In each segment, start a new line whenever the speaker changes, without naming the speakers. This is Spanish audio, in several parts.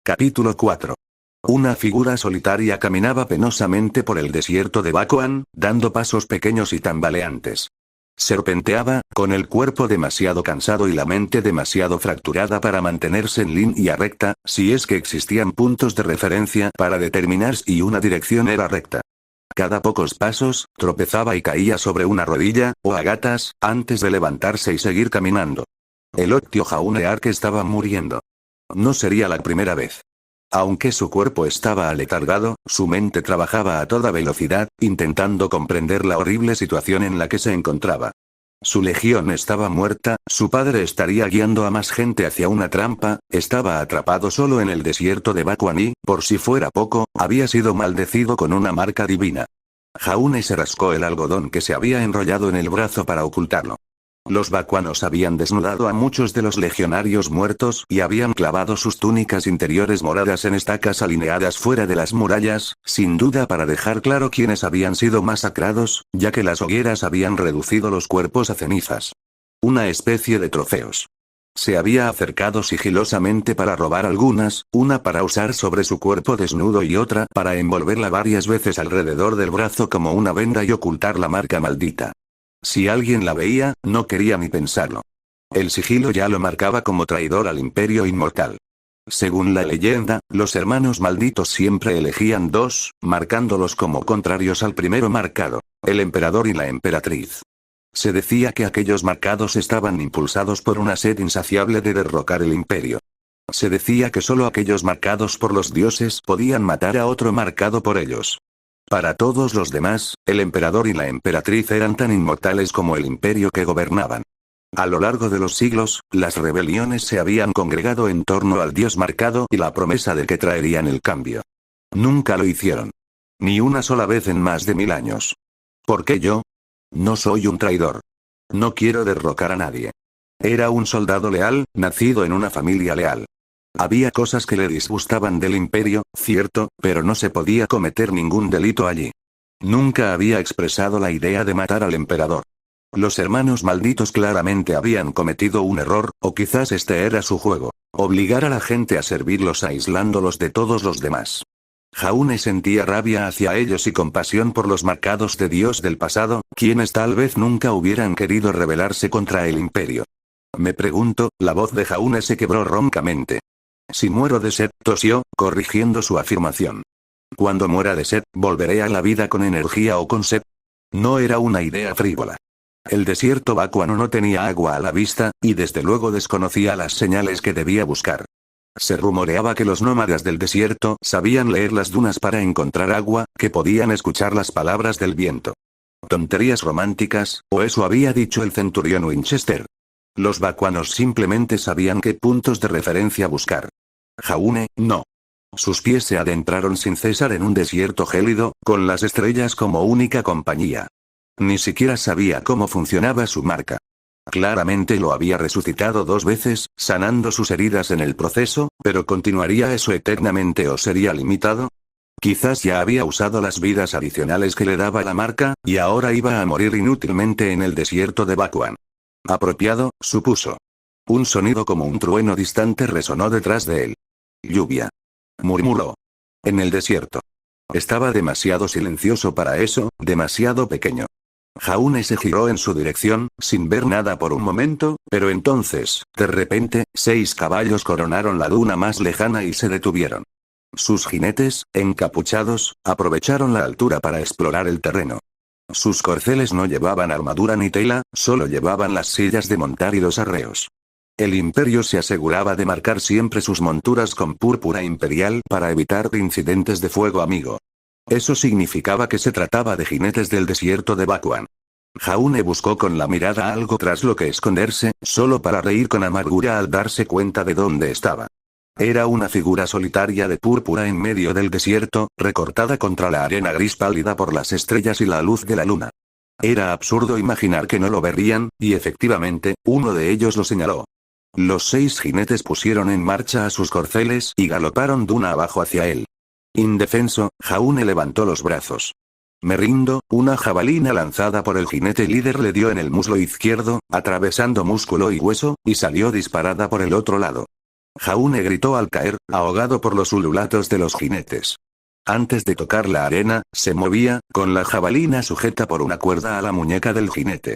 Capítulo 4. Una figura solitaria caminaba penosamente por el desierto de Bakuan, dando pasos pequeños y tambaleantes. Serpenteaba, con el cuerpo demasiado cansado y la mente demasiado fracturada para mantenerse en línea recta, si es que existían puntos de referencia para determinar si una dirección era recta. Cada pocos pasos, tropezaba y caía sobre una rodilla, o a gatas, antes de levantarse y seguir caminando. El Octio Jaune Arc estaba muriendo. No sería la primera vez. Aunque su cuerpo estaba aletargado, su mente trabajaba a toda velocidad, intentando comprender la horrible situación en la que se encontraba. Su legión estaba muerta, su padre estaría guiando a más gente hacia una trampa, estaba atrapado solo en el desierto de Bakuan y, por si fuera poco, había sido maldecido con una marca divina. Jaune se rascó el algodón que se había enrollado en el brazo para ocultarlo. Los bakuanos habían desnudado a muchos de los legionarios muertos y habían clavado sus túnicas interiores moradas en estacas alineadas fuera de las murallas, sin duda para dejar claro quiénes habían sido masacrados, ya que las hogueras habían reducido los cuerpos a cenizas. Una especie de trofeos. Se había acercado sigilosamente para robar algunas, una para usar sobre su cuerpo desnudo y otra para envolverla varias veces alrededor del brazo como una venda y ocultar la marca maldita. Si alguien la veía, no quería ni pensarlo. El sigilo ya lo marcaba como traidor al Imperio Inmortal. Según la leyenda, los hermanos malditos siempre elegían dos, marcándolos como contrarios al primero marcado, el emperador y la emperatriz. Se decía que aquellos marcados estaban impulsados por una sed insaciable de derrocar el imperio. Se decía que solo aquellos marcados por los dioses podían matar a otro marcado por ellos. Para todos los demás, el emperador y la emperatriz eran tan inmortales como el imperio que gobernaban. A lo largo de los siglos, las rebeliones se habían congregado en torno al dios marcado y la promesa de que traerían el cambio. Nunca lo hicieron. Ni una sola vez en más de 1000 años. ¿Por qué yo? No soy un traidor. No quiero derrocar a nadie. Era un soldado leal, nacido en una familia leal. Había cosas que le disgustaban del imperio, cierto, pero no se podía cometer ningún delito allí. Nunca había expresado la idea de matar al emperador. Los hermanos malditos claramente habían cometido un error, o quizás este era su juego: obligar a la gente a servirlos aislándolos de todos los demás. Jaune sentía rabia hacia ellos y compasión por los marcados de Dios del pasado, quienes tal vez nunca hubieran querido rebelarse contra el imperio. Me pregunto, la voz de Jaune se quebró roncamente. Si muero de sed, tosió, corrigiendo su afirmación. Cuando muera de sed, ¿volveré a la vida con energía o con sed? No era una idea frívola. El desierto bakuano no tenía agua a la vista, y desde luego desconocía las señales que debía buscar. Se rumoreaba que los nómadas del desierto sabían leer las dunas para encontrar agua, que podían escuchar las palabras del viento. Tonterías románticas, o eso había dicho el centurión Winchester. Los bakuanos simplemente sabían qué puntos de referencia buscar. Jaune, no. Sus pies se adentraron sin cesar en un desierto gélido, con las estrellas como única compañía. Ni siquiera sabía cómo funcionaba su marca. Claramente lo había resucitado 2 veces, sanando sus heridas en el proceso, pero ¿continuaría eso eternamente o sería limitado? Quizás ya había usado las vidas adicionales que le daba la marca, y ahora iba a morir inútilmente en el desierto de Bakuan. Apropiado, supuso. Un sonido como un trueno distante resonó detrás de él. Lluvia. Murmuró. En el desierto. Estaba demasiado silencioso para eso, demasiado pequeño. Jaune se giró en su dirección, sin ver nada por un momento, pero entonces, de repente, 6 caballos coronaron la duna más lejana y se detuvieron. Sus jinetes, encapuchados, aprovecharon la altura para explorar el terreno. Sus corceles no llevaban armadura ni tela, solo llevaban las sillas de montar y los arreos. El imperio se aseguraba de marcar siempre sus monturas con púrpura imperial para evitar incidentes de fuego amigo. Eso significaba que se trataba de jinetes del desierto de Bakuan. Jaune buscó con la mirada algo tras lo que esconderse, solo para reír con amargura al darse cuenta de dónde estaba. Era una figura solitaria de púrpura en medio del desierto, recortada contra la arena gris pálida por las estrellas y la luz de la luna. Era absurdo imaginar que no lo verían, y efectivamente, uno de ellos lo señaló. Los 6 jinetes pusieron en marcha a sus corceles y galoparon duna abajo hacia él. Indefenso, Jaune levantó los brazos. Me rindo, una jabalina lanzada por el jinete líder le dio en el muslo izquierdo, atravesando músculo y hueso, y salió disparada por el otro lado. Jaune gritó al caer, ahogado por los ululatos de los jinetes. Antes de tocar la arena, se movía, con la jabalina sujeta por una cuerda a la muñeca del jinete.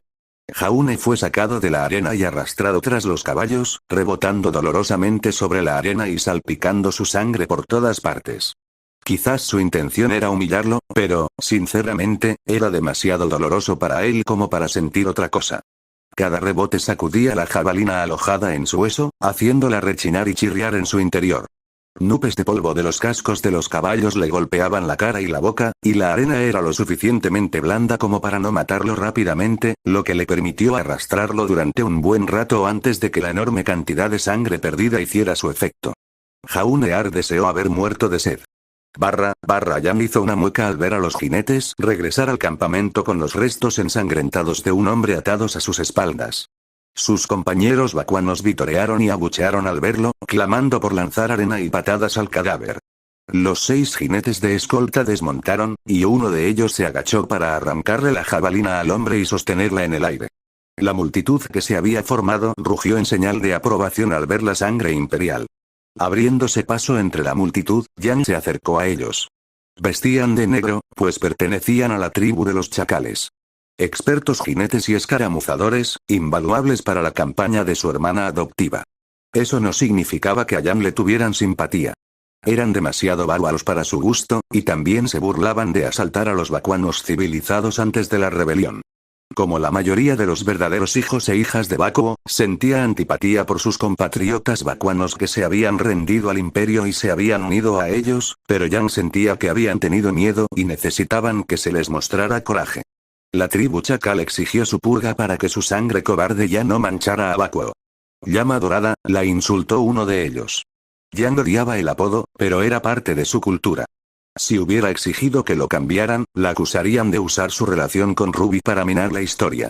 Jaune fue sacado de la arena y arrastrado tras los caballos, rebotando dolorosamente sobre la arena y salpicando su sangre por todas partes. Quizás su intención era humillarlo, pero, sinceramente, era demasiado doloroso para él como para sentir otra cosa. Cada rebote sacudía la jabalina alojada en su hueso, haciéndola rechinar y chirriar en su interior. Nubes de polvo de los cascos de los caballos le golpeaban la cara y la boca, y la arena era lo suficientemente blanda como para no matarlo rápidamente, lo que le permitió arrastrarlo durante un buen rato antes de que la enorme cantidad de sangre perdida hiciera su efecto. Jaunear deseó haber muerto de sed. Jan hizo una mueca al ver a los jinetes regresar al campamento con los restos ensangrentados de un hombre atados a sus espaldas. Sus compañeros vacuanos vitorearon y abuchearon al verlo, clamando por lanzar arena y patadas al cadáver. Los 6 jinetes de escolta desmontaron, y uno de ellos se agachó para arrancarle la jabalina al hombre y sostenerla en el aire. La multitud que se había formado rugió en señal de aprobación al ver la sangre imperial. Abriéndose paso entre la multitud, Jan se acercó a ellos. Vestían de negro, pues pertenecían a la tribu de los chacales. Expertos jinetes y escaramuzadores, invaluables para la campaña de su hermana adoptiva. Eso no significaba que a Jan le tuvieran simpatía. Eran demasiado bárbaros para su gusto, y también se burlaban de asaltar a los vacuanos civilizados antes de la rebelión. Como la mayoría de los verdaderos hijos e hijas de Vacuo, sentía antipatía por sus compatriotas vacuanos que se habían rendido al imperio y se habían unido a ellos, pero Jan sentía que habían tenido miedo y necesitaban que se les mostrara coraje. La tribu chacal exigió su purga para que su sangre cobarde ya no manchara a Vacuo. Llama dorada, la insultó uno de ellos. Jan odiaba el apodo, pero era parte de su cultura. Si hubiera exigido que lo cambiaran, la acusarían de usar su relación con Ruby para minar la historia.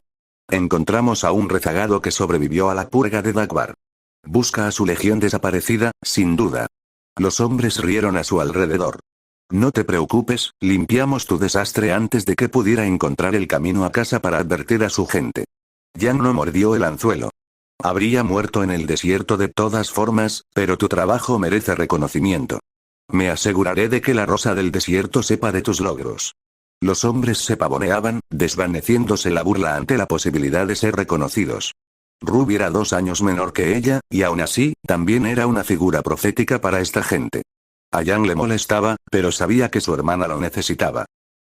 Encontramos a un rezagado que sobrevivió a la purga de Dagvar. Busca a su legión desaparecida, sin duda. Los hombres rieron a su alrededor. No te preocupes, limpiamos tu desastre antes de que pudiera encontrar el camino a casa para advertir a su gente. Jan no mordió el anzuelo. Habría muerto en el desierto de todas formas, pero tu trabajo merece reconocimiento. Me aseguraré de que la rosa del desierto sepa de tus logros. Los hombres se pavoneaban, desvaneciéndose la burla ante la posibilidad de ser reconocidos. Ruby era 2 años menor que ella, y aún así, también era una figura profética para esta gente. A Jan le molestaba, pero sabía que su hermana lo necesitaba.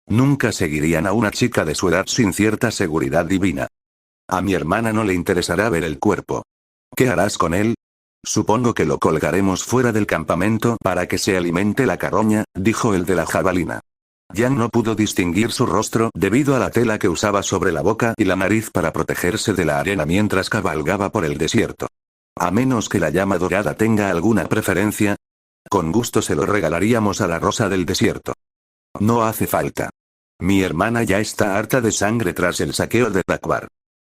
Nunca seguirían a una chica de su edad sin cierta seguridad divina. A mi hermana no le interesará ver el cuerpo. ¿Qué harás con él? Supongo que lo colgaremos fuera del campamento para que se alimente la carroña, dijo el de la jabalina. Jan no pudo distinguir su rostro debido a la tela que usaba sobre la boca y la nariz para protegerse de la arena mientras cabalgaba por el desierto. A menos que la llama dorada tenga alguna preferencia. Con gusto se lo regalaríamos a la rosa del desierto. No hace falta. Mi hermana ya está harta de sangre tras el saqueo de Dagvar.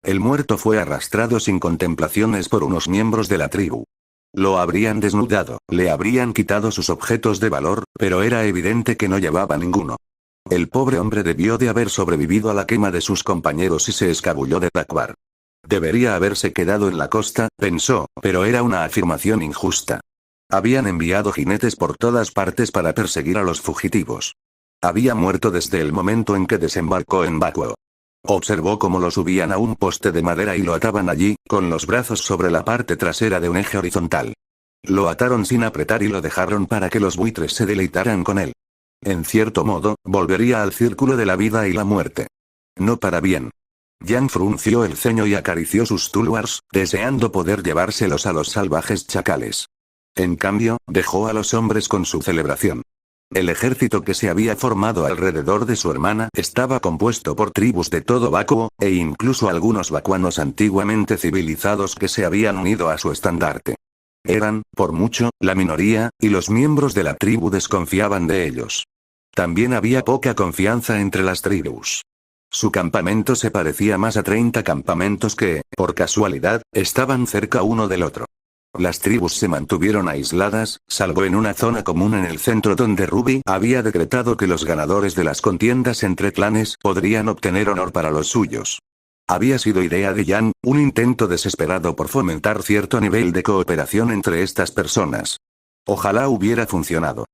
El muerto fue arrastrado sin contemplaciones por unos miembros de la tribu. Lo habrían desnudado, le habrían quitado sus objetos de valor, pero era evidente que no llevaba ninguno. El pobre hombre debió de haber sobrevivido a la quema de sus compañeros y se escabulló de Dagvar. Debería haberse quedado en la costa, pensó, pero era una afirmación injusta. Habían enviado jinetes por todas partes para perseguir a los fugitivos. Había muerto desde el momento en que desembarcó en Vacuo. Observó cómo lo subían a un poste de madera y lo ataban allí, con los brazos sobre la parte trasera de un eje horizontal. Lo ataron sin apretar y lo dejaron para que los buitres se deleitaran con él. En cierto modo, volvería al círculo de la vida y la muerte. No para bien. Jan frunció el ceño y acarició sus tulwars, deseando poder llevárselos a los salvajes chacales. En cambio, dejó a los hombres con su celebración. El ejército que se había formado alrededor de su hermana estaba compuesto por tribus de todo Vacuo, e incluso algunos vacuanos antiguamente civilizados que se habían unido a su estandarte. Eran, por mucho, la minoría, y los miembros de la tribu desconfiaban de ellos. También había poca confianza entre las tribus. Su campamento se parecía más a 30 campamentos que, por casualidad, estaban cerca uno del otro. Las tribus se mantuvieron aisladas, salvo en una zona común en el centro donde Ruby había decretado que los ganadores de las contiendas entre clanes podrían obtener honor para los suyos. Había sido idea de Yang, un intento desesperado por fomentar cierto nivel de cooperación entre estas personas. Ojalá hubiera funcionado.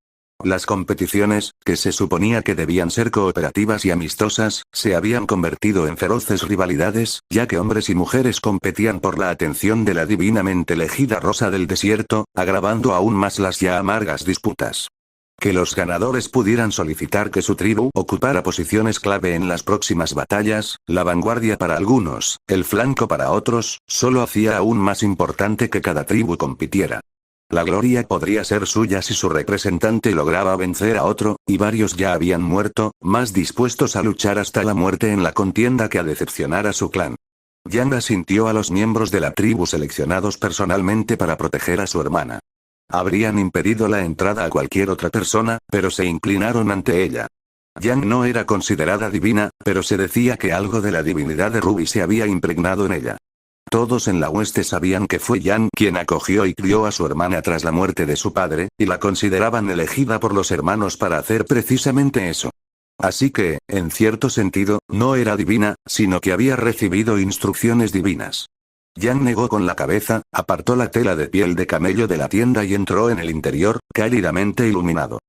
Las competiciones, que se suponía que debían ser cooperativas y amistosas, se habían convertido en feroces rivalidades, ya que hombres y mujeres competían por la atención de la divinamente elegida Rosa del Desierto, agravando aún más las ya amargas disputas. Que los ganadores pudieran solicitar que su tribu ocupara posiciones clave en las próximas batallas, la vanguardia para algunos, el flanco para otros, solo hacía aún más importante que cada tribu compitiera. La gloria podría ser suya si su representante lograba vencer a otro, y varios ya habían muerto, más dispuestos a luchar hasta la muerte en la contienda que a decepcionar a su clan. Yang asintió a los miembros de la tribu seleccionados personalmente para proteger a su hermana. Habrían impedido la entrada a cualquier otra persona, pero se inclinaron ante ella. Yang no era considerada divina, pero se decía que algo de la divinidad de Ruby se había impregnado en ella. Todos en la hueste sabían que fue Yang quien acogió y crió a su hermana tras la muerte de su padre, y la consideraban elegida por los hermanos para hacer precisamente eso. Así que, en cierto sentido, no era divina, sino que había recibido instrucciones divinas. Yang negó con la cabeza, apartó la tela de piel de camello de la tienda y entró en el interior, cálidamente iluminado.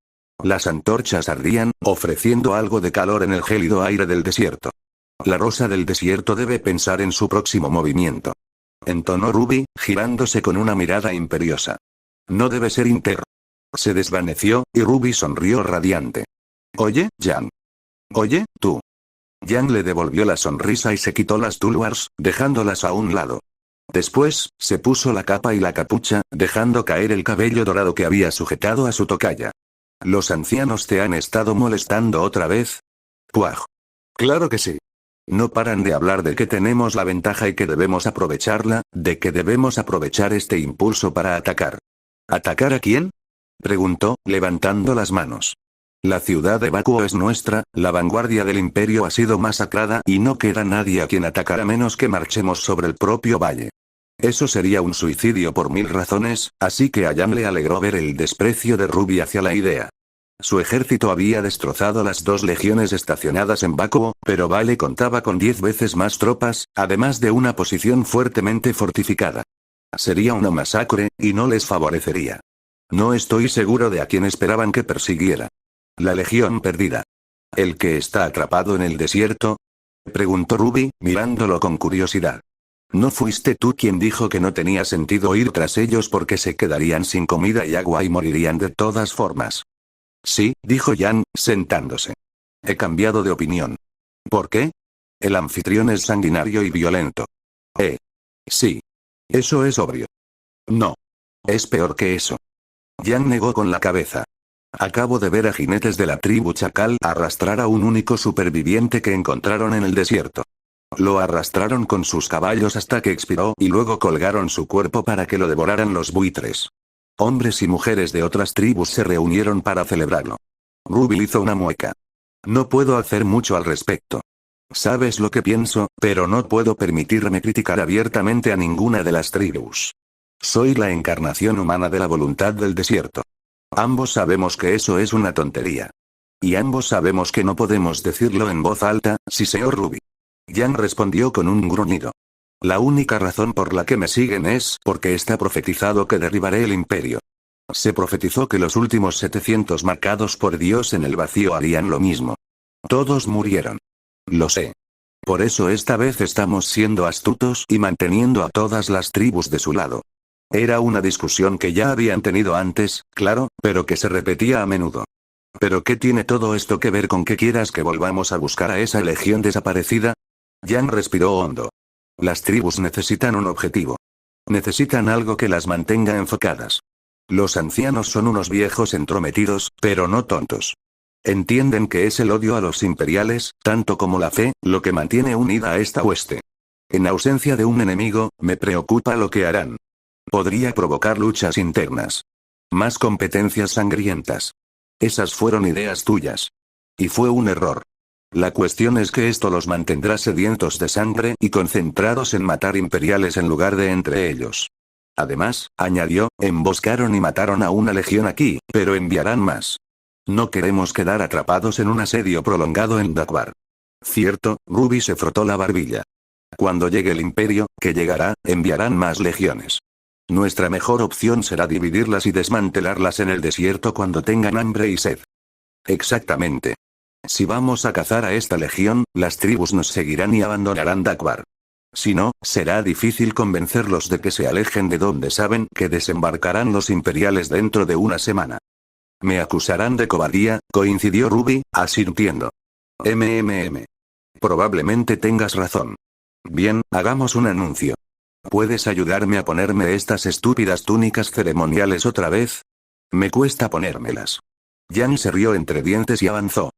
Las antorchas ardían, ofreciendo algo de calor en el gélido aire del desierto. La Rosa del Desierto debe pensar en su próximo movimiento. Entonó Ruby, girándose con una mirada imperiosa. No debe ser inter. Se desvaneció, y Ruby sonrió radiante. Oye, Yang. Oye, tú. Yang le devolvió la sonrisa y se quitó las tulwars, dejándolas a un lado. Después, se puso la capa y la capucha, dejando caer el cabello dorado que había sujetado a su tocaya. ¿Los ancianos te han estado molestando otra vez? Puaj. Claro que sí. No paran de hablar de que tenemos la ventaja y que debemos aprovecharla, de que debemos aprovechar este impulso para atacar. ¿Atacar a quién? Preguntó, levantando las manos. La ciudad de Bakuo es nuestra, la vanguardia del imperio ha sido masacrada y no queda nadie a quien atacar a menos que marchemos sobre el propio valle. Eso sería un suicidio por 1000 razones, así que a Yang le alegró ver el desprecio de Ruby hacia la idea. Su ejército había destrozado las 2 legiones estacionadas en Bakuo, pero Vale contaba con 10 veces más tropas, además de una posición fuertemente fortificada. Sería una masacre, y no les favorecería. No estoy seguro de a quién esperaban que persiguiera. La legión perdida. ¿El que está atrapado en el desierto? Preguntó Ruby, mirándolo con curiosidad. ¿No fuiste tú quien dijo que no tenía sentido ir tras ellos porque se quedarían sin comida y agua y morirían de todas formas? Sí, dijo Yang, sentándose. He cambiado de opinión. ¿Por qué? El anfitrión es sanguinario y violento. Sí. Eso es obvio. No. Es peor que eso. Yang negó con la cabeza. Acabo de ver a jinetes de la tribu Chacal arrastrar a un único superviviente que encontraron en el desierto. Lo arrastraron con sus caballos hasta que expiró y luego colgaron su cuerpo para que lo devoraran los buitres. Hombres y mujeres de otras tribus se reunieron para celebrarlo. Ruby hizo una mueca. No puedo hacer mucho al respecto. Sabes lo que pienso, pero no puedo permitirme criticar abiertamente a ninguna de las tribus. Soy la encarnación humana de la voluntad del desierto. Ambos sabemos que eso es una tontería. Y ambos sabemos que no podemos decirlo en voz alta, siseó Ruby. Yang respondió con un gruñido. La única razón por la que me siguen es porque está profetizado que derribaré el imperio. Se profetizó que los últimos 700 marcados por Dios en el vacío harían lo mismo. Todos murieron. Lo sé. Por eso esta vez estamos siendo astutos y manteniendo a todas las tribus de su lado. Era una discusión que ya habían tenido antes, claro, pero que se repetía a menudo. ¿Pero qué tiene todo esto que ver con que quieras que volvamos a buscar a esa legión desaparecida? Yang respiró hondo. Las tribus necesitan un objetivo. Necesitan algo que las mantenga enfocadas. Los ancianos son unos viejos entrometidos, pero no tontos. Entienden que es el odio a los imperiales, tanto como la fe, lo que mantiene unida a esta hueste. En ausencia de un enemigo, me preocupa lo que harán. Podría provocar luchas internas. Más competencias sangrientas. Esas fueron ideas tuyas. Y fue un error. La cuestión es que esto los mantendrá sedientos de sangre y concentrados en matar imperiales en lugar de entre ellos. Además, añadió, emboscaron y mataron a una legión aquí, pero enviarán más. No queremos quedar atrapados en un asedio prolongado en Dakwar. Cierto, Ruby se frotó la barbilla. Cuando llegue el imperio, que llegará, enviarán más legiones. Nuestra mejor opción será dividirlas y desmantelarlas en el desierto cuando tengan hambre y sed. Exactamente. Si vamos a cazar a esta legión, las tribus nos seguirán y abandonarán Dakwar. Si no, será difícil convencerlos de que se alejen de donde saben que desembarcarán los imperiales dentro de una semana. Me acusarán de cobardía, coincidió Ruby, asintiendo. Probablemente tengas razón. Bien, hagamos un anuncio. ¿Puedes ayudarme a ponerme estas estúpidas túnicas ceremoniales otra vez? Me cuesta ponérmelas. Yang se rió entre dientes y avanzó.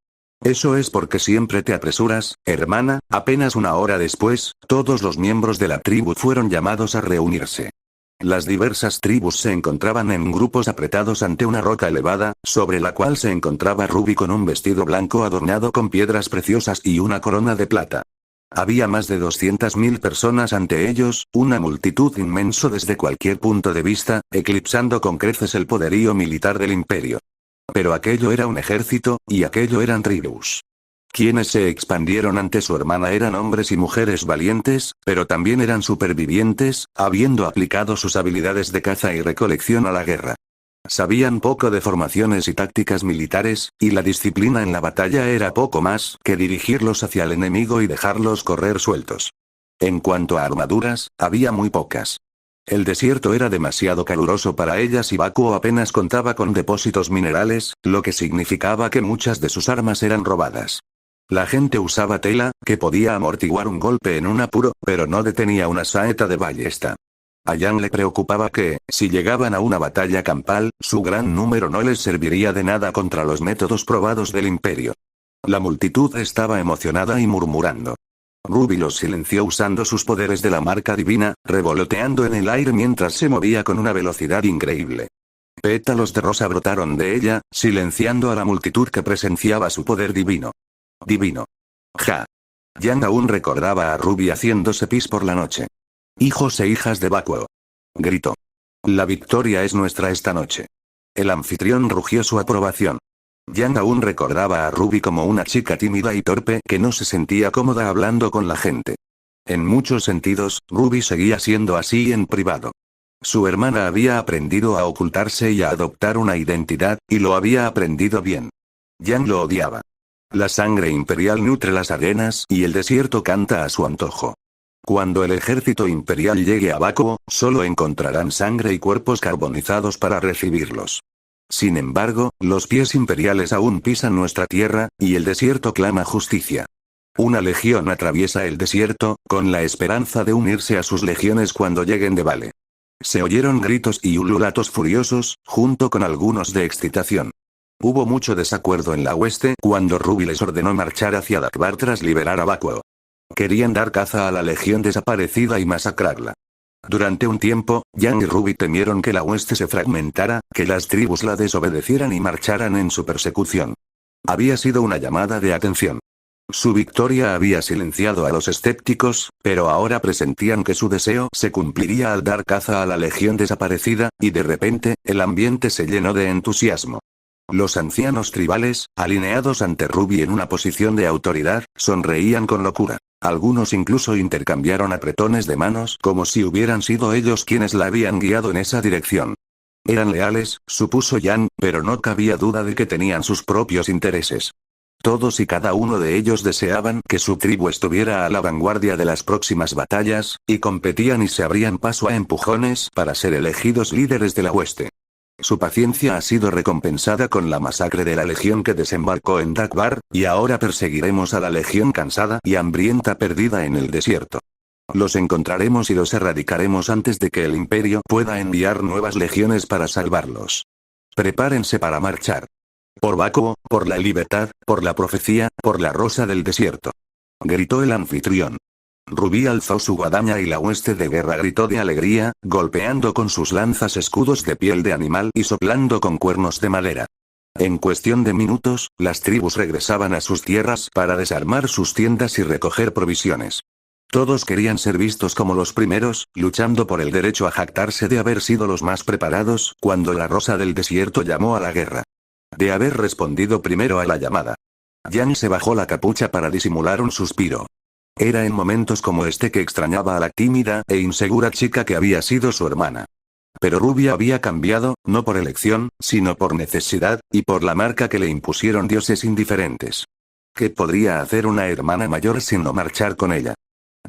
Eso es porque siempre te apresuras, hermana. Apenas una hora después, todos los miembros de la tribu fueron llamados a reunirse. Las diversas tribus se encontraban en grupos apretados ante una roca elevada, sobre la cual se encontraba Ruby con un vestido blanco adornado con piedras preciosas y una corona de plata. Había más de 200.000 personas ante ellos, una multitud inmenso desde cualquier punto de vista, eclipsando con creces el poderío militar del imperio. Pero aquello era un ejército, y aquello eran tribus. Quienes se expandieron ante su hermana eran hombres y mujeres valientes, pero también eran supervivientes, habiendo aplicado sus habilidades de caza y recolección a la guerra. Sabían poco de formaciones y tácticas militares, y la disciplina en la batalla era poco más que dirigirlos hacia el enemigo y dejarlos correr sueltos. En cuanto a armaduras, había muy pocas. El desierto era demasiado caluroso para ellas y Bakuo apenas contaba con depósitos minerales, lo que significaba que muchas de sus armas eran robadas. La gente usaba tela, que podía amortiguar un golpe en un apuro, pero no detenía una saeta de ballesta. A Yang le preocupaba que, si llegaban a una batalla campal, su gran número no les serviría de nada contra los métodos probados del imperio. La multitud estaba emocionada y murmurando. Ruby los silenció usando sus poderes de la marca divina, revoloteando en el aire mientras se movía con una velocidad increíble. Pétalos de rosa brotaron de ella, silenciando a la multitud que presenciaba su poder divino. Divino. Ja. Yang aún recordaba a Ruby haciéndose pis por la noche. Hijos e hijas de Bakuo. Gritó. La victoria es nuestra esta noche. El anfitrión rugió su aprobación. Yang aún recordaba a Ruby como una chica tímida y torpe que no se sentía cómoda hablando con la gente. En muchos sentidos, Ruby seguía siendo así en privado. Su hermana había aprendido a ocultarse y a adoptar una identidad, y lo había aprendido bien. Yang lo odiaba. La sangre imperial nutre las arenas y el desierto canta a su antojo. Cuando el ejército imperial llegue a Bakuo, solo encontrarán sangre y cuerpos carbonizados para recibirlos. Sin embargo, los pies imperiales aún pisan nuestra tierra, y el desierto clama justicia. Una legión atraviesa el desierto, con la esperanza de unirse a sus legiones cuando lleguen de Vale. Se oyeron gritos y ululatos furiosos, junto con algunos de excitación. Hubo mucho desacuerdo en la hueste cuando Ruby les ordenó marchar hacia Dakwar tras liberar a Bakuo. Querían dar caza a la legión desaparecida y masacrarla. Durante un tiempo, Yang y Ruby temieron que la hueste se fragmentara, que las tribus la desobedecieran y marcharan en su persecución. Había sido una llamada de atención. Su victoria había silenciado a los escépticos, pero ahora presentían que su deseo se cumpliría al dar caza a la legión desaparecida, y de repente, el ambiente se llenó de entusiasmo. Los ancianos tribales, alineados ante Ruby en una posición de autoridad, sonreían con locura. Algunos incluso intercambiaron apretones de manos como si hubieran sido ellos quienes la habían guiado en esa dirección. Eran leales, supuso Yang, pero no cabía duda de que tenían sus propios intereses. Todos y cada uno de ellos deseaban que su tribu estuviera a la vanguardia de las próximas batallas, y competían y se abrían paso a empujones para ser elegidos líderes de la hueste. Su paciencia ha sido recompensada con la masacre de la legión que desembarcó en Dakwar, y ahora perseguiremos a la legión cansada y hambrienta perdida en el desierto. Los encontraremos y los erradicaremos antes de que el imperio pueda enviar nuevas legiones para salvarlos. Prepárense para marchar. Por Bakuo, por la libertad, por la profecía, por la rosa del desierto. Gritó el anfitrión. Ruby alzó su guadaña y la hueste de guerra gritó de alegría, golpeando con sus lanzas escudos de piel de animal y soplando con cuernos de madera. En cuestión de minutos, las tribus regresaban a sus tierras para desarmar sus tiendas y recoger provisiones. Todos querían ser vistos como los primeros, luchando por el derecho a jactarse de haber sido los más preparados cuando la rosa del desierto llamó a la guerra. De haber respondido primero a la llamada. Yang se bajó la capucha para disimular un suspiro. Era en momentos como este que extrañaba a la tímida e insegura chica que había sido su hermana. Pero Rubia había cambiado, no por elección, sino por necesidad, y por la marca que le impusieron dioses indiferentes. ¿Qué podría hacer una hermana mayor sin no marchar con ella?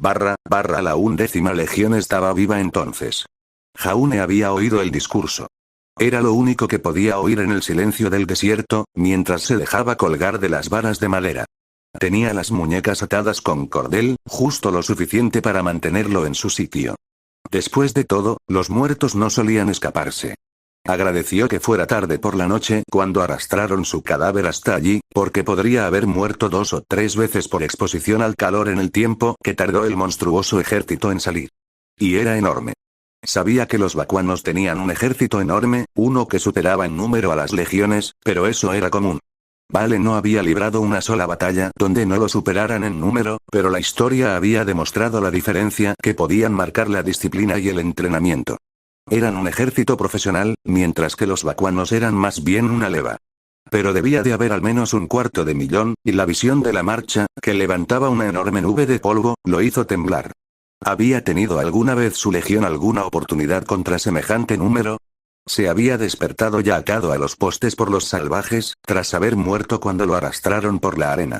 La 11ª Legión estaba viva entonces. Jaune había oído el discurso. Era lo único que podía oír en el silencio del desierto, mientras se dejaba colgar de las varas de madera. Tenía las muñecas atadas con cordel, justo lo suficiente para mantenerlo en su sitio. Después de todo, los muertos no solían escaparse. Agradeció que fuera tarde por la noche cuando arrastraron su cadáver hasta allí, porque podría haber muerto 2 o 3 veces por exposición al calor en el tiempo que tardó el monstruoso ejército en salir. Y era enorme. Sabía que los vacuanos tenían un ejército enorme, uno que superaba en número a las legiones, pero eso era común. Vale no había librado una sola batalla donde no lo superaran en número, pero la historia había demostrado la diferencia que podían marcar la disciplina y el entrenamiento. Eran un ejército profesional, mientras que los vacuanos eran más bien una leva. Pero debía de haber al menos 250.000, y la visión de la marcha, que levantaba una enorme nube de polvo, lo hizo temblar. ¿Había tenido alguna vez su legión alguna oportunidad contra semejante número? Se había despertado ya atado a los postes por los salvajes, tras haber muerto cuando lo arrastraron por la arena.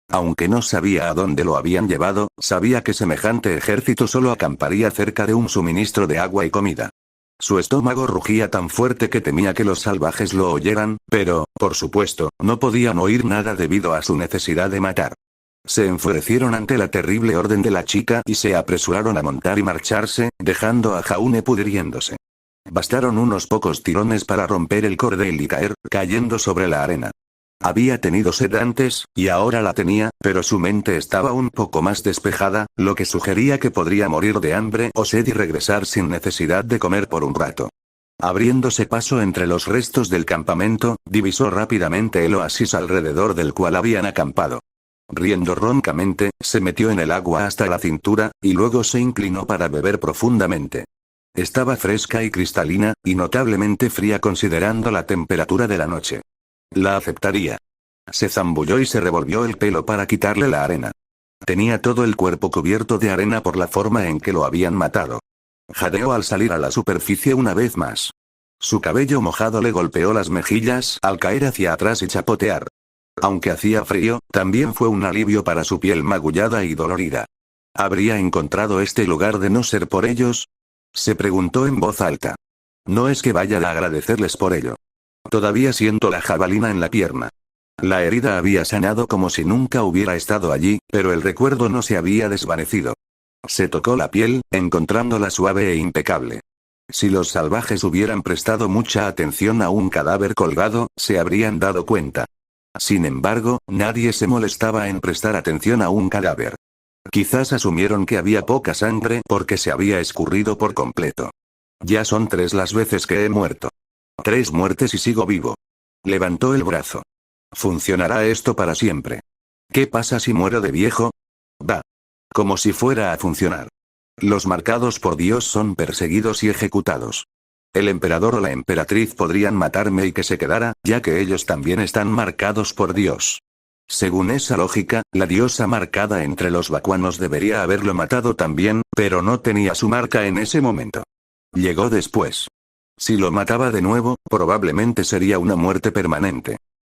Aunque no sabía a dónde lo habían llevado, sabía que semejante ejército solo acamparía cerca de un suministro de agua y comida. Su estómago rugía tan fuerte que temía que los salvajes lo oyeran, pero, por supuesto, no podían oír nada debido a su necesidad de matar. Se enfurecieron ante la terrible orden de la chica y se apresuraron a montar y marcharse, dejando a Jaune pudriéndose. Bastaron unos pocos tirones para romper el cordel y caer, cayendo sobre la arena. Había tenido sed antes, y ahora la tenía, pero su mente estaba un poco más despejada, lo que sugería que podría morir de hambre o sed y regresar sin necesidad de comer por un rato. Abriéndose paso entre los restos del campamento, divisó rápidamente el oasis alrededor del cual habían acampado. Riendo roncamente, se metió en el agua hasta la cintura, y luego se inclinó para beber profundamente. Estaba fresca y cristalina, y notablemente fría considerando la temperatura de la noche. La aceptaría. Se zambulló y se revolvió el pelo para quitarle la arena. Tenía todo el cuerpo cubierto de arena por la forma en que lo habían matado. Jadeó al salir a la superficie una vez más. Su cabello mojado le golpeó las mejillas al caer hacia atrás y chapotear. Aunque hacía frío, también fue un alivio para su piel magullada y dolorida. ¿Habría encontrado este lugar de no ser por ellos? Se preguntó en voz alta. No es que vaya a agradecerles por ello. Todavía siento la jabalina en la pierna. La herida había sanado como si nunca hubiera estado allí, pero el recuerdo no se había desvanecido. Se tocó la piel, encontrándola suave e impecable. Si los salvajes hubieran prestado mucha atención a un cadáver colgado, se habrían dado cuenta. Sin embargo, nadie se molestaba en prestar atención a un cadáver. Quizás asumieron que había poca sangre porque se había escurrido por completo. Ya son 3 las veces que he muerto. 3 muertes y sigo vivo. Levantó el brazo. ¿Funcionará esto para siempre? ¿Qué pasa si muero de viejo? Va. Como si fuera a funcionar. Los marcados por Dios son perseguidos y ejecutados. El emperador o la emperatriz podrían matarme y que se quedara, ya que ellos también están marcados por Dios. Según esa lógica, la diosa marcada entre los vacuanos debería haberlo matado también, pero no tenía su marca en ese momento. Llegó después. Si lo mataba de nuevo, probablemente sería una muerte permanente.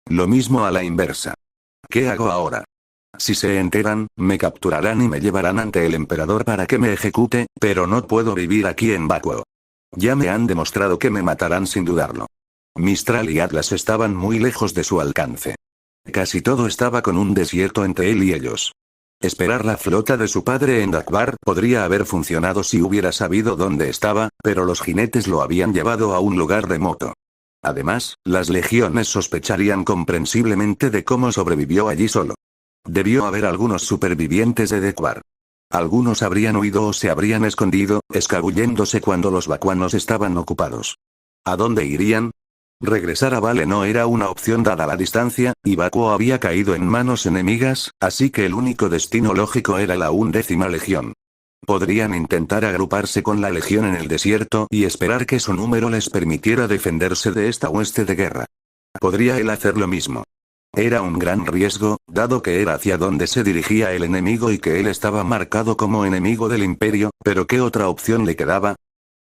Lo mismo a la inversa. ¿Qué hago ahora? Si se enteran, me capturarán y me llevarán ante el emperador para que me ejecute, pero no puedo vivir aquí en Vacuo. Ya me han demostrado que me matarán sin dudarlo. Mistral y Atlas estaban muy lejos de su alcance. Casi todo estaba con un desierto entre él y ellos. Esperar la flota de su padre en Dakbar podría haber funcionado si hubiera sabido dónde estaba, pero los jinetes lo habían llevado a un lugar remoto. Además, las legiones sospecharían comprensiblemente de cómo sobrevivió allí solo. Debió haber algunos supervivientes de Dakbar. Algunos habrían huido o se habrían escondido, escabulléndose cuando los vacuanos estaban ocupados. ¿A dónde irían? Regresar a Vale no era una opción dada la distancia, y Vacuo había caído en manos enemigas, así que el único destino lógico era la 11ª Legión. Podrían intentar agruparse con la Legión en el desierto y esperar que su número les permitiera defenderse de esta hueste de guerra. ¿Podría él hacer lo mismo? Era un gran riesgo, dado que era hacia donde se dirigía el enemigo y que él estaba marcado como enemigo del imperio, pero ¿qué otra opción le quedaba?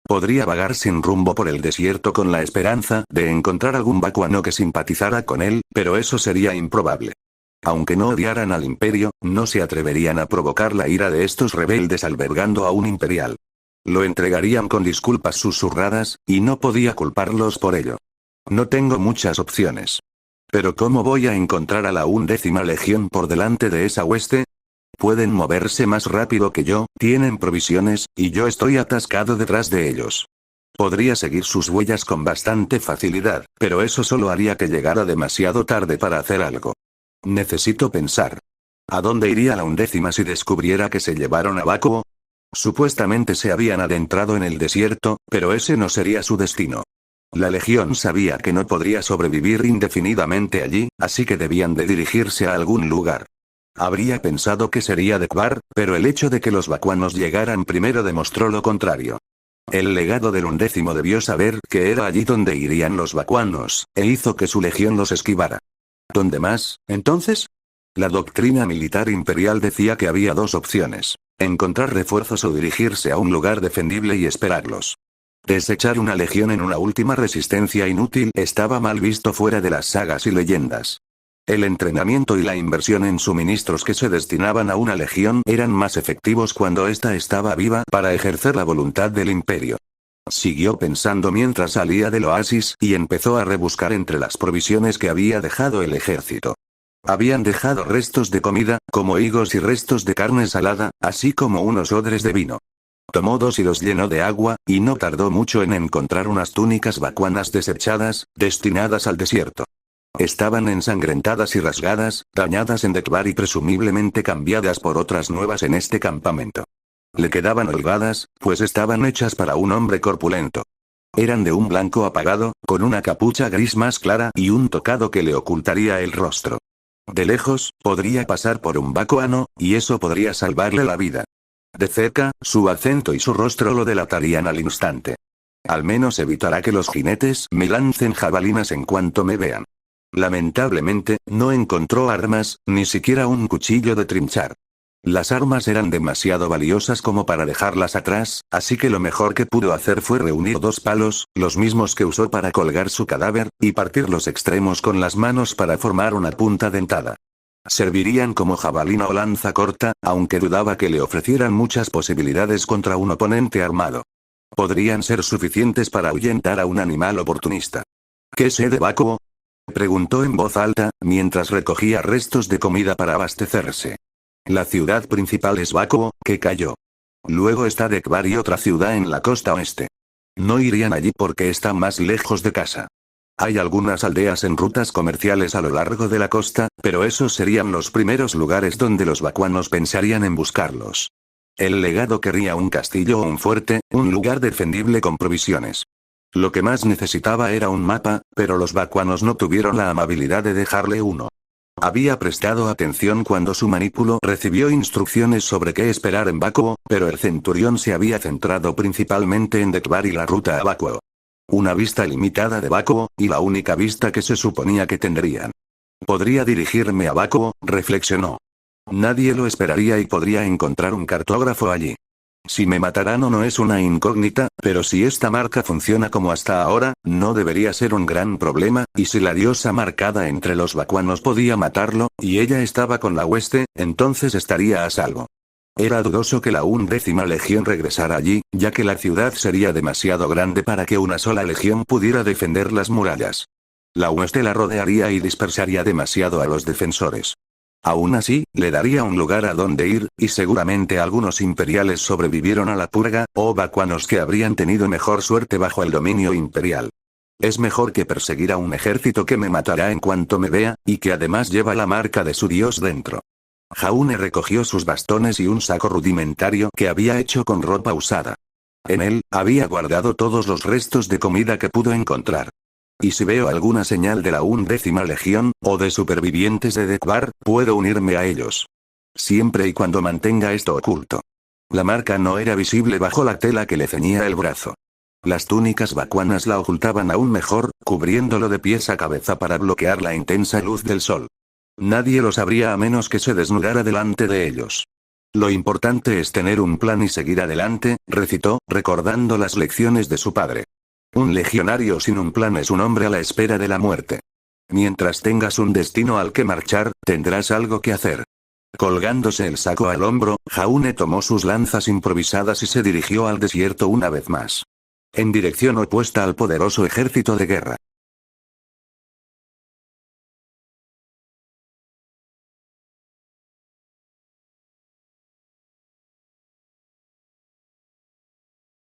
Podría vagar sin rumbo por el desierto con la esperanza de encontrar algún vacuano que simpatizara con él, pero eso sería improbable. Aunque no odiaran al imperio, no se atreverían a provocar la ira de estos rebeldes albergando a un imperial. Lo entregarían con disculpas susurradas, y no podía culparlos por ello. No tengo muchas opciones. Pero ¿cómo voy a encontrar a la 11ª Legión por delante de esa hueste? Pueden moverse más rápido que yo, tienen provisiones, y yo estoy atascado detrás de ellos. Podría seguir sus huellas con bastante facilidad, pero eso solo haría que llegara demasiado tarde para hacer algo. Necesito pensar. ¿A dónde iría la 11ª si descubriera que se llevaron a Bakuo? Supuestamente se habían adentrado en el desierto, pero ese no sería su destino. La Legión sabía que no podría sobrevivir indefinidamente allí, así que debían de dirigirse a algún lugar. Habría pensado que sería Dekbar, pero el hecho de que los vacuanos llegaran primero demostró lo contrario. El legado del 11º debió saber que era allí donde irían los vacuanos, e hizo que su legión los esquivara. ¿Dónde más, entonces? La doctrina militar imperial decía que había dos opciones: encontrar refuerzos o dirigirse a un lugar defendible y esperarlos. Desechar una legión en una última resistencia inútil estaba mal visto fuera de las sagas y leyendas. El entrenamiento y la inversión en suministros que se destinaban a una legión eran más efectivos cuando ésta estaba viva para ejercer la voluntad del imperio. Siguió pensando mientras salía del oasis y empezó a rebuscar entre las provisiones que había dejado el ejército. Habían dejado restos de comida, como higos y restos de carne salada, así como unos odres de vino. Tomó dos y los llenó de agua, y no tardó mucho en encontrar unas túnicas vacuanas desechadas, destinadas al desierto. Estaban ensangrentadas y rasgadas, dañadas en Dekbar y presumiblemente cambiadas por otras nuevas en este campamento. Le quedaban holgadas, pues estaban hechas para un hombre corpulento. Eran de un blanco apagado, con una capucha gris más clara y un tocado que le ocultaría el rostro. De lejos, podría pasar por un vacuano, y eso podría salvarle la vida. De cerca, su acento y su rostro lo delatarían al instante. Al menos evitará que los jinetes me lancen jabalinas en cuanto me vean. Lamentablemente, no encontró armas, ni siquiera un cuchillo de trinchar. Las armas eran demasiado valiosas como para dejarlas atrás, así que lo mejor que pudo hacer fue reunir dos palos, los mismos que usó para colgar su cadáver, y partir los extremos con las manos para formar una punta dentada. Servirían como jabalina o lanza corta, aunque dudaba que le ofrecieran muchas posibilidades contra un oponente armado. Podrían ser suficientes para ahuyentar a un animal oportunista. ¿Qué sé de Bakuo?, preguntó en voz alta, mientras recogía restos de comida para abastecerse. La ciudad principal es Bakuo, que cayó. Luego está Dekbar y otra ciudad en la costa oeste. No irían allí porque está más lejos de casa. Hay algunas aldeas en rutas comerciales a lo largo de la costa, pero esos serían los primeros lugares donde los vacuanos pensarían en buscarlos. El legado querría un castillo o un fuerte, un lugar defendible con provisiones. Lo que más necesitaba era un mapa, pero los vacuanos no tuvieron la amabilidad de dejarle uno. Había prestado atención cuando su manípulo recibió instrucciones sobre qué esperar en Bakuo, pero el centurión se había centrado principalmente en Dekbar y la ruta a Bakuo. Una vista limitada de Bakuo, y la única vista que se suponía que tendrían. Podría dirigirme a Bakuo, reflexionó. Nadie lo esperaría y podría encontrar un cartógrafo allí. Si me matarán o no es una incógnita, pero si esta marca funciona como hasta ahora, no debería ser un gran problema, y si la diosa marcada entre los vacuanos podía matarlo, y ella estaba con la hueste, entonces estaría a salvo. Era dudoso que la 11ª legión regresara allí, ya que la ciudad sería demasiado grande para que una sola legión pudiera defender las murallas. La hueste la rodearía y dispersaría demasiado a los defensores. Aún así, le daría un lugar a donde ir, y seguramente algunos imperiales sobrevivieron a la purga, o vacuanos que habrían tenido mejor suerte bajo el dominio imperial. Es mejor que perseguir a un ejército que me matará en cuanto me vea, y que además lleva la marca de su dios dentro. Jaune recogió sus bastones y un saco rudimentario que había hecho con ropa usada. En él, había guardado todos los restos de comida que pudo encontrar. Y si veo alguna señal de la 11ª legión, o de supervivientes de Dekbar, puedo unirme a ellos. Siempre y cuando mantenga esto oculto. La marca no era visible bajo la tela que le ceñía el brazo. Las túnicas vacuanas la ocultaban aún mejor, cubriéndolo de pies a cabeza para bloquear la intensa luz del sol. Nadie lo sabría a menos que se desnudara delante de ellos. Lo importante es tener un plan y seguir adelante, recitó, recordando las lecciones de su padre. Un legionario sin un plan es un hombre a la espera de la muerte. Mientras tengas un destino al que marchar, tendrás algo que hacer. Colgándose el saco al hombro, Jaune tomó sus lanzas improvisadas y se dirigió al desierto una vez más. En dirección opuesta al poderoso ejército de guerra.